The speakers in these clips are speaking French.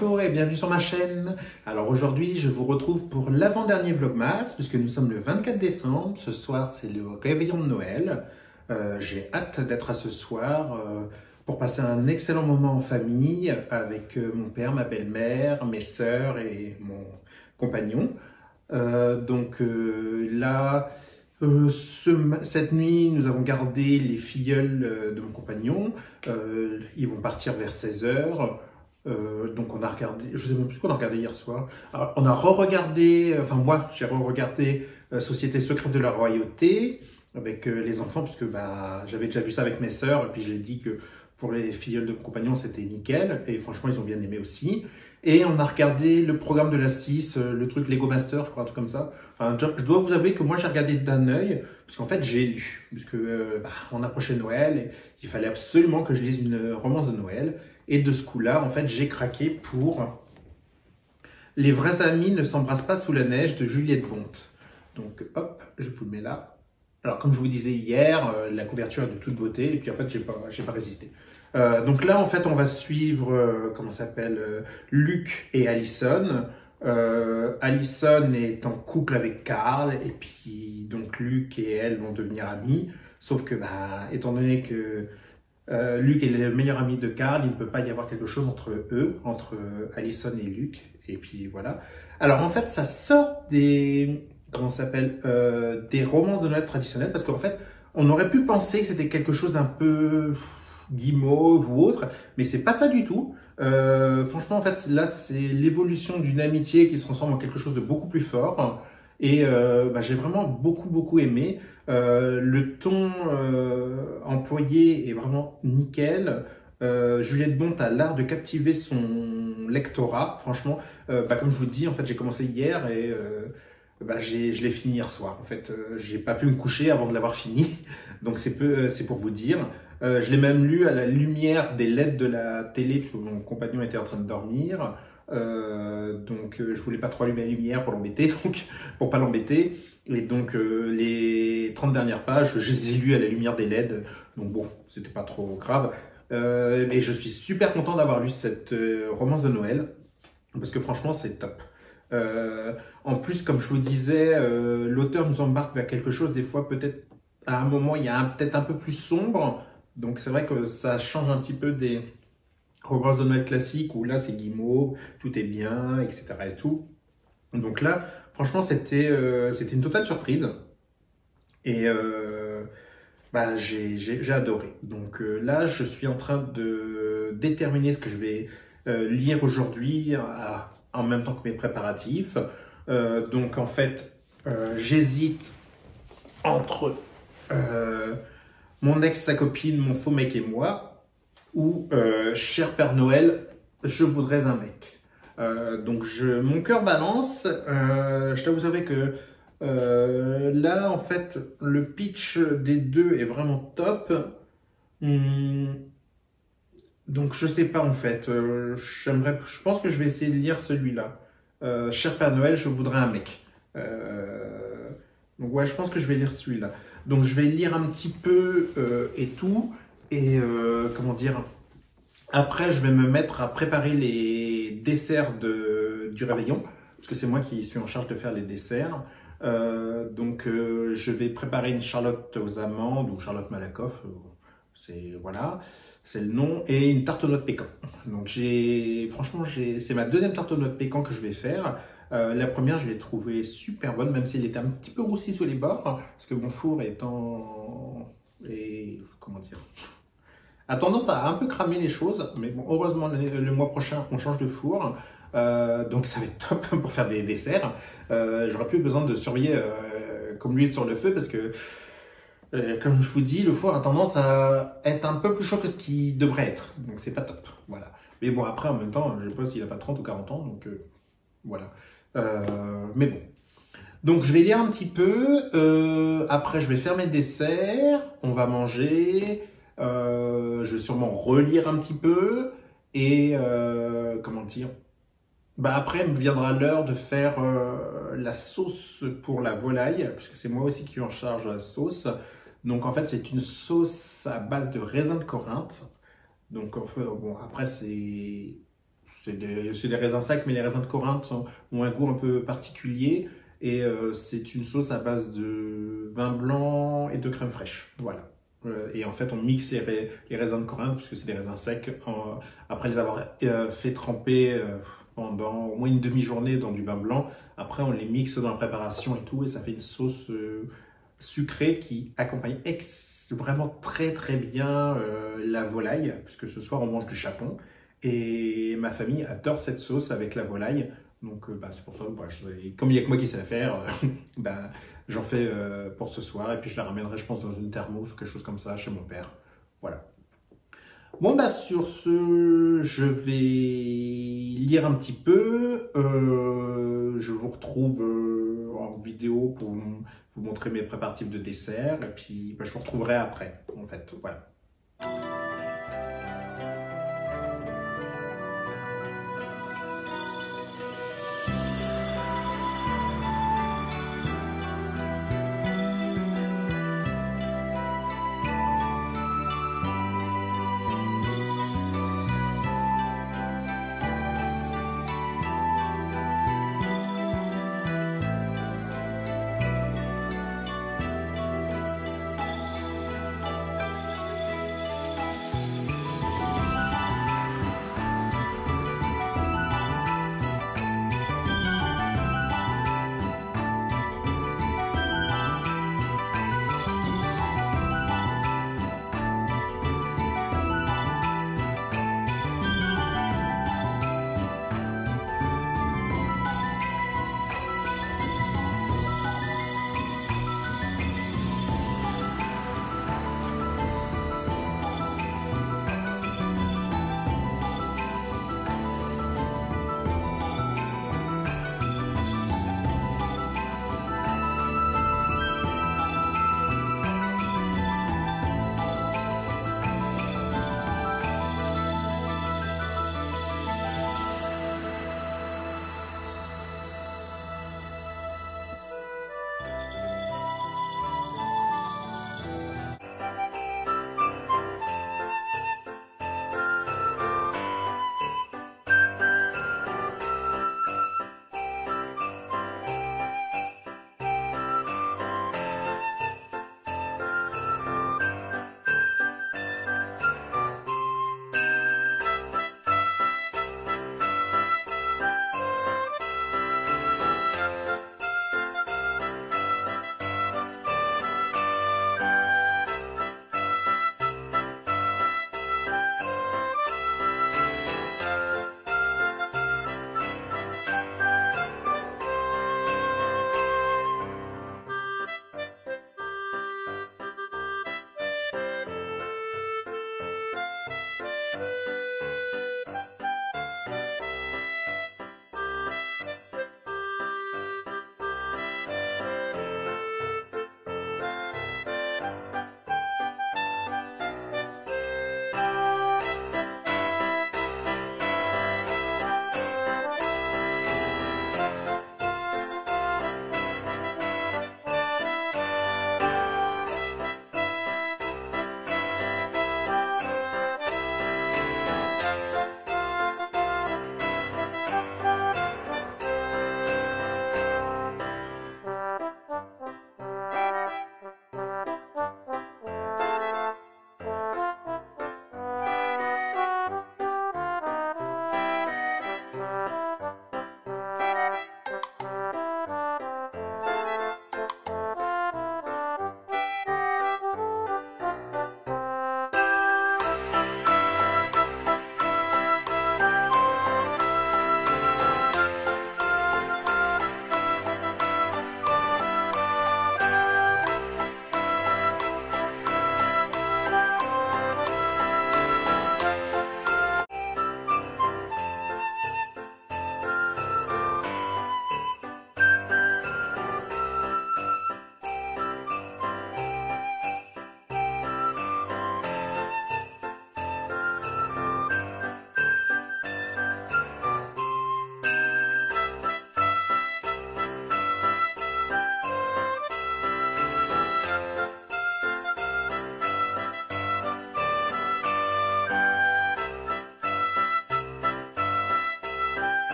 Bonjour et bienvenue sur ma chaîne. Alors aujourd'hui je vous retrouve pour l'avant-dernier vlogmas puisque nous sommes le 24 décembre. Ce soir c'est le réveillon de Noël. J'ai hâte d'être à ce soir pour passer un excellent moment en famille avec mon père, ma belle-mère, mes sœurs et mon compagnon. Cette nuit, nous avons gardé les filleuls de mon compagnon. Ils vont partir vers 16 h. Donc on a regardé, je sais même plus ce qu'on a regardé hier soir. Alors, on a re-regardé, enfin moi j'ai re-regardé Société secrète de la royauté avec les enfants puisque j'avais déjà vu ça avec mes sœurs et puis j'ai dit que pour les filleuls de mon compagnon c'était nickel et franchement ils ont bien aimé aussi. Et on a regardé le programme de la 6, le truc Lego Master, je crois, un truc comme ça. Enfin, je dois vous avouer que moi j'ai regardé d'un œil, parce qu'en fait j'ai lu, puisque on approchait Noël, et il fallait absolument que je lise une romance de Noël. Et de ce coup-là, en fait, j'ai craqué pour Les vrais amis ne s'embrassent pas sous la neige de Juliette Bonte. Donc hop, je vous le mets là. Alors comme je vous disais hier, la couverture est de toute beauté, et puis en fait j'ai pas résisté. Donc là, en fait, on va suivre, Luke et Allison. Allison est en couple avec Carl, et puis donc Luke et elle vont devenir amis. Sauf que, étant donné que Luke est le meilleur ami de Carl, il ne peut pas y avoir quelque chose entre eux, entre Allison et Luke. Et puis voilà. Alors en fait, ça sort des romances de Noël traditionnelles, parce qu'en fait, on aurait pu penser que c'était quelque chose d'un peu guimauve ou autre, mais c'est pas ça du tout. Franchement, en fait, là, c'est l'évolution d'une amitié qui se transforme en quelque chose de beaucoup plus fort. Et j'ai vraiment beaucoup aimé. Le ton employé est vraiment nickel. Juliette Bonte a l'art de captiver son lectorat. Franchement, comme je vous dis, en fait, j'ai commencé hier et je l'ai fini hier soir. En fait, j'ai pas pu me coucher avant de l'avoir fini, donc c'est pour vous dire. Je l'ai même lu à la lumière des LED de la télé, puisque mon compagnon était en train de dormir. Je voulais pas trop allumer la lumière pour l'embêter, donc pour pas l'embêter. Et donc les 30 dernières pages, je les ai lues à la lumière des LED. Donc bon, c'était pas trop grave. Mais je suis super content d'avoir lu cette romance de Noël, parce que franchement, c'est top. En plus, comme je vous disais, l'auteur nous embarque vers quelque chose, des fois peut-être à un moment, il y a peut-être un peu plus sombre. Donc c'est vrai que ça change un petit peu des romances de Noël classiques où là c'est guimauve, tout est bien, etc. et tout. Donc là, franchement, c'était une totale surprise. Et j'ai adoré. Donc là, je suis en train de déterminer ce que je vais lire aujourd'hui en même temps que mes préparatifs. Donc en fait, j'hésite entre Mon ex, sa copine, mon faux mec et moi, ou Cher Père Noël, je voudrais un mec. Donc mon cœur balance. Je dois vous avouer que là, en fait, le pitch des deux est vraiment top. Donc je sais pas en fait. Je pense que je vais essayer de lire celui-là. Cher Père Noël, je voudrais un mec. Donc ouais, je pense que je vais lire celui-là. Donc je vais lire un petit peu et tout. Et après, je vais me mettre à préparer les desserts du réveillon, parce que c'est moi qui suis en charge de faire les desserts. Je vais préparer une Charlotte aux amandes, ou Charlotte Malakoff, c'est le nom, et une tarte aux noix de pécan. Donc c'est ma deuxième tarte aux noix de pécan que je vais faire. La première, je l'ai trouvée super bonne, même s'il était un petit peu roussi sous les bords, parce que mon four a tendance à un peu cramer les choses, mais bon, heureusement, le mois prochain, on change de four, donc ça va être top pour faire des desserts. J'aurai plus besoin de surveiller comme l'huile sur le feu, parce que, comme je vous dis, le four a tendance à être un peu plus chaud que ce qu'il devrait être, donc c'est pas top, voilà. Mais bon, après, en même temps, je ne sais pas s'il a pas 30 ou 40 ans, donc voilà. Mais bon. Donc je vais lire un petit peu, après je vais faire mes desserts, on va manger, je vais sûrement relire un petit peu, et après il me viendra l'heure de faire la sauce pour la volaille, puisque c'est moi aussi qui suis en charge de la sauce. Donc en fait c'est une sauce à base de raisin de Corinthe. Donc en fait, bon, après c'est des raisins secs, mais les raisins de Corinthe ont un goût un peu particulier. Et c'est une sauce à base de vin blanc et de crème fraîche. Voilà. Et en fait, on mixe les raisins de Corinthe, puisque c'est des raisins secs, après les avoir fait tremper pendant au moins une demi-journée dans du vin blanc. Après, on les mixe dans la préparation et tout, et ça fait une sauce sucrée qui accompagne vraiment très très bien la volaille, puisque ce soir on mange du chapon. Et ma famille adore cette sauce avec la volaille. Donc c'est pour ça, comme il n'y a que moi qui sais la faire, j'en fais pour ce soir. Et puis je la ramènerai, je pense, dans une thermos ou quelque chose comme ça chez mon père. Voilà. Bon, sur ce, je vais lire un petit peu. Je vous retrouve en vidéo pour vous montrer mes préparatifs de dessert. Et puis je vous retrouverai après, en fait. Voilà.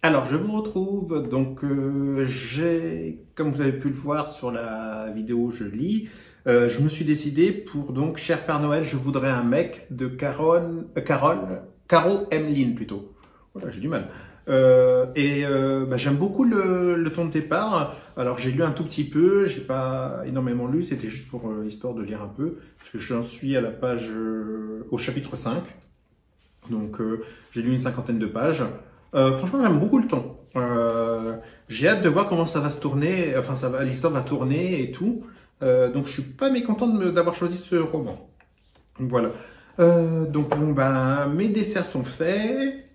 Alors, je vous retrouve. Donc, comme vous avez pu le voir sur la vidéo, je lis. Je me suis décidé pour donc, cher Père Noël, je voudrais un mec de Caro Emeline plutôt. Voilà, j'ai du mal. J'aime beaucoup le ton de départ. Alors, j'ai lu un tout petit peu, j'ai pas énormément lu, c'était juste pour histoire de lire un peu, parce que j'en suis à la page, au chapitre 5. Donc, j'ai lu une cinquantaine de pages. Franchement, j'aime beaucoup le ton. J'ai hâte de voir comment ça va se tourner, enfin, l'histoire va tourner et tout. Donc, je suis pas mécontent d'avoir choisi ce roman. Donc, voilà. Mes desserts sont faits.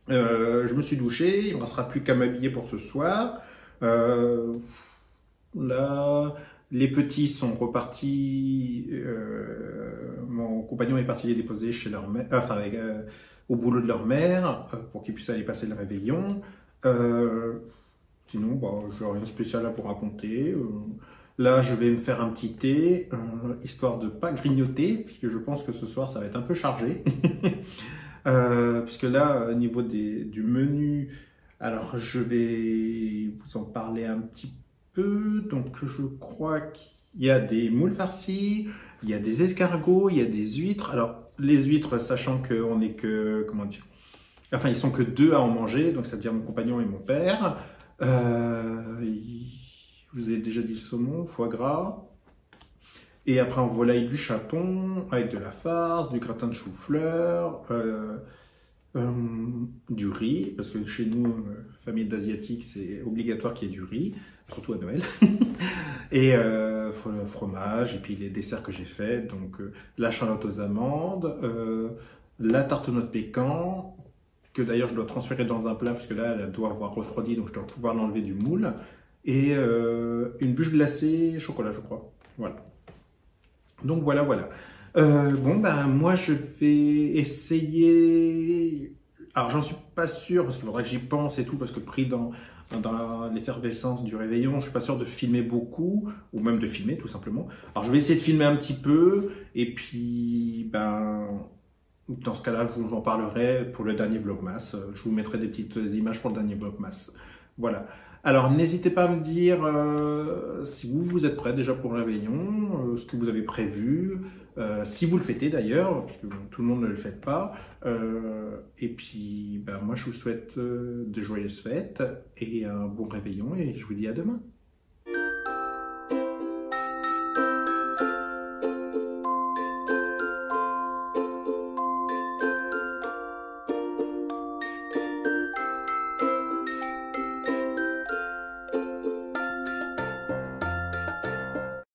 Je me suis douché. Il ne me restera plus qu'à m'habiller pour ce soir. Là, les petits sont repartis. Mon compagnon est parti les déposer chez leur mère, au boulot de leur mère, pour qu'ils puissent aller passer le réveillon. Sinon, j'ai rien de spécial à vous raconter. Là, je vais me faire un petit thé, histoire de pas grignoter, puisque je pense que ce soir, ça va être un peu chargé. Puisque là, au niveau du menu, alors je vais vous en parler un petit peu. Donc, je crois qu'il y a des moules farcis, il y a des escargots, il y a des huîtres. Alors, les huîtres, sachant qu'on est que, comment dire, enfin, ils sont que deux à en manger, donc c'est-à-dire mon compagnon et mon père. Je vous ai déjà dit le saumon, foie gras. Et après, en volaille du chapon, avec de la farce, du gratin de chou-fleur, du riz, parce que chez nous, famille d'asiatique, c'est obligatoire qu'il y ait du riz, surtout à Noël. Et fromage, et puis les desserts que j'ai faits, donc la charlotte aux amandes, la tarte aux noix de pécan, que d'ailleurs je dois transférer dans un plat, parce que là, elle doit avoir refroidi, donc je dois pouvoir l'enlever du moule, et une bûche glacée chocolat, je crois. Voilà. Donc voilà. Moi je vais essayer. Alors j'en suis pas sûr parce qu'il faudra que j'y pense et tout, parce que pris dans l'effervescence du réveillon, je suis pas sûr de filmer beaucoup, ou même de filmer tout simplement. Alors je vais essayer de filmer un petit peu, et puis dans ce cas-là, je vous en parlerai pour le dernier Vlogmas. Je vous mettrai des petites images pour le dernier Vlogmas. Voilà. Alors, n'hésitez pas à me dire si vous êtes prêts déjà pour le réveillon, ce que vous avez prévu, si vous le fêtez d'ailleurs, parce que tout le monde ne le fête pas. Et puis, moi, je vous souhaite de joyeuses fêtes et un bon réveillon, et je vous dis à demain.